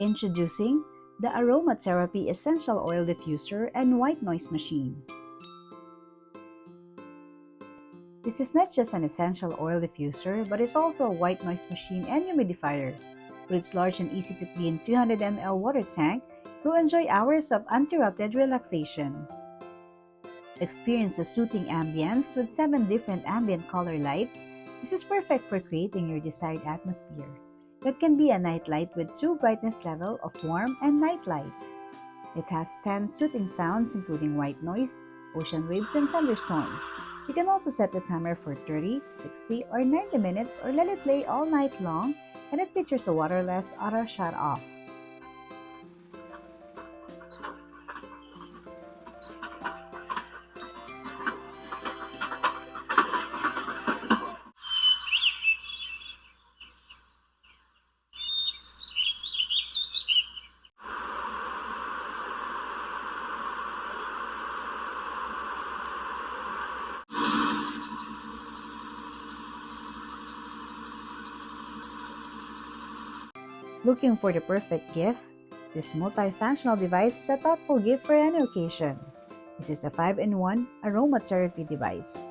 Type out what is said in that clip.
Introducing the Aromatherapy Essential Oil Diffuser and White Noise Machine. This is not just an essential oil diffuser, but it's also a white noise machine and humidifier. With its large and easy to clean 300 ml water tank, you'll enjoy hours of uninterrupted relaxation. Experience the soothing ambience with 7 different ambient color lights. This is perfect for creating your desired atmosphere. It can be a night light with 2 brightness level of warm and night light. It has 10 soothing sounds including white noise, ocean waves, and thunderstorms. You can also set the timer for 30, 60, or 90 minutes or let it play all night long, and it features a waterless auto shut-off. Looking for the perfect gift? This multifunctional device is a thoughtful gift for any occasion. This is a 5-in-1 aromatherapy device.